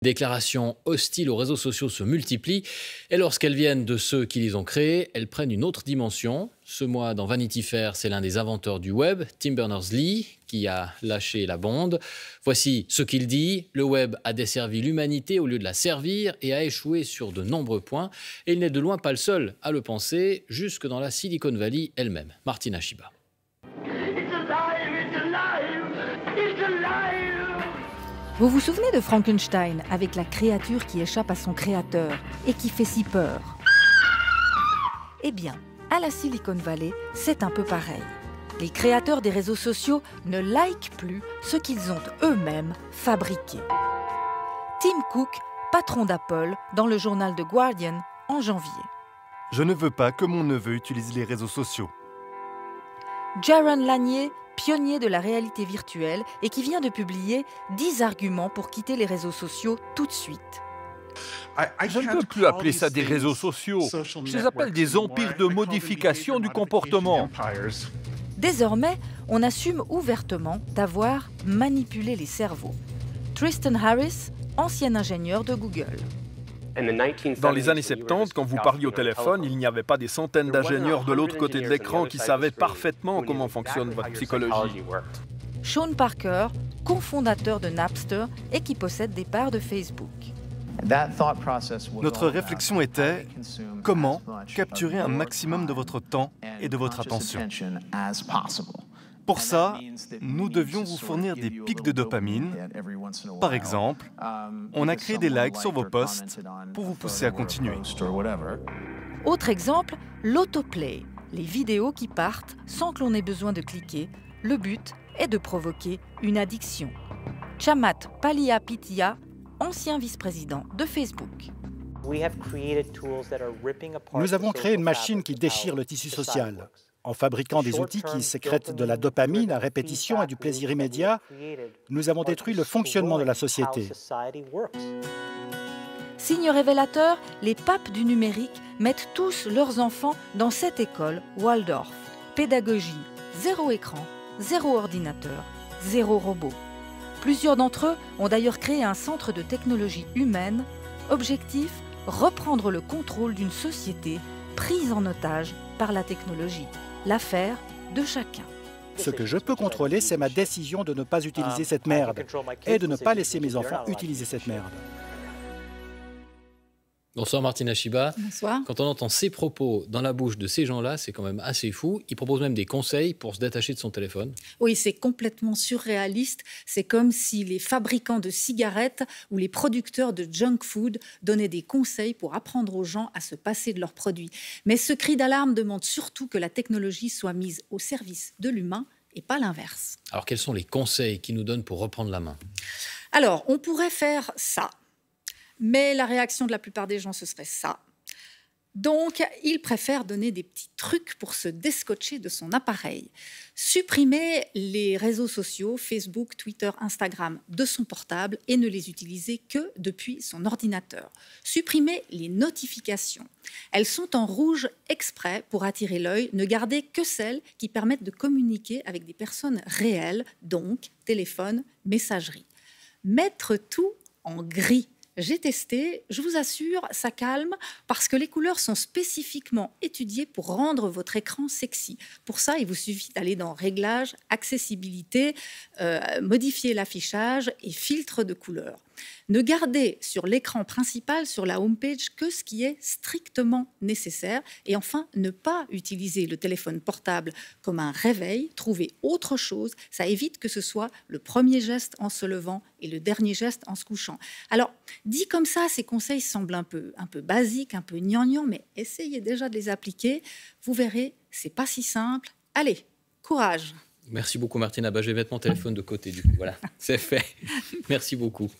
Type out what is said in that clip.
Déclarations hostiles aux réseaux sociaux se multiplient et lorsqu'elles viennent de ceux qui les ont créés, elles prennent une autre dimension. Ce mois, dans Vanity Fair, c'est l'un des inventeurs du web, Tim Berners-Lee, qui a lâché la bombe. Voici ce qu'il dit. Le web a desservi l'humanité au lieu de la servir et a échoué sur de nombreux points. Et il n'est de loin pas le seul à le penser, jusque dans la Silicon Valley elle-même. Martina Shiba. Vous vous souvenez de Frankenstein avec la créature qui échappe à son créateur et qui fait si peur? Eh bien, à la Silicon Valley, c'est un peu pareil. Les créateurs des réseaux sociaux ne likent plus ce qu'ils ont eux-mêmes fabriqué. Tim Cook, patron d'Apple, dans le journal The Guardian en janvier. Je ne veux pas que mon neveu utilise les réseaux sociaux. Jaron Lanier, pionnier de la réalité virtuelle et qui vient de publier 10 arguments pour quitter les réseaux sociaux tout de suite. Je ne peux plus appeler ça des réseaux sociaux. Je les appelle des empires de modification du comportement. Désormais, on assume ouvertement d'avoir manipulé les cerveaux. Tristan Harris, ancien ingénieur de Google. Dans les années 70, quand vous parliez au téléphone, il n'y avait pas des centaines d'ingénieurs de l'autre côté de l'écran qui savaient parfaitement comment fonctionne votre psychologie. Sean Parker, cofondateur de Napster et qui possède des parts de Facebook. Notre réflexion était comment capturer un maximum de votre temps et de votre attention. Pour ça, nous devions vous fournir des pics de dopamine. Par exemple, on a créé des likes sur vos posts pour vous pousser à continuer. Autre exemple, l'autoplay, les vidéos qui partent sans que l'on ait besoin de cliquer. Le but est de provoquer une addiction. Chamath Palihapitiya, ancien vice-président de Facebook. Nous avons créé une machine qui déchire le tissu social. En fabriquant des outils qui sécrètent de la dopamine à répétition et du plaisir immédiat, nous avons détruit le fonctionnement de la société. Signe révélateur, les papes du numérique mettent tous leurs enfants dans cette école Waldorf. Pédagogie, zéro écran, zéro ordinateur, zéro robot. Plusieurs d'entre eux ont d'ailleurs créé un centre de technologie humaine. Objectif, reprendre le contrôle d'une société prise en otage par la technologie. L'affaire de chacun. Ce que je peux contrôler, c'est ma décision de ne pas utiliser cette merde et de ne pas laisser mes enfants utiliser cette merde. Bonsoir Martina Shiba. Bonsoir. Quand on entend ces propos dans la bouche de ces gens-là, c'est quand même assez fou. Ils proposent même des conseils pour se détacher de son téléphone. Oui, c'est complètement surréaliste. C'est comme si les fabricants de cigarettes ou les producteurs de junk food donnaient des conseils pour apprendre aux gens à se passer de leurs produits. Mais ce cri d'alarme demande surtout que la technologie soit mise au service de l'humain et pas l'inverse. Alors quels sont les conseils qu'ils nous donnent pour reprendre la main? Alors, on pourrait faire ça. Mais la réaction de la plupart des gens, ce serait ça. Donc, ils préfèrent donner des petits trucs pour se descotcher de son appareil. Supprimer les réseaux sociaux, Facebook, Twitter, Instagram, de son portable et ne les utiliser que depuis son ordinateur. Supprimer les notifications. Elles sont en rouge exprès pour attirer l'œil. Ne garder que celles qui permettent de communiquer avec des personnes réelles, donc téléphone, messagerie. Mettre tout en gris. J'ai testé, je vous assure, ça calme parce que les couleurs sont spécifiquement étudiées pour rendre votre écran sexy. Pour ça, il vous suffit d'aller dans Réglages, Accessibilité, modifier l'affichage et filtre de couleurs. Ne gardez sur l'écran principal, sur la homepage, que ce qui est strictement nécessaire. Et enfin, ne pas utiliser le téléphone portable comme un réveil. Trouvez autre chose. Ça évite que ce soit le premier geste en se levant et le dernier geste en se couchant. Alors, dit comme ça, ces conseils semblent un peu basiques, un peu gnangnan, mais essayez déjà de les appliquer. Vous verrez, c'est pas si simple. Allez, courage! Merci beaucoup Martina. Je vais mettre mon téléphone de côté du coup. Voilà, c'est fait. Merci beaucoup.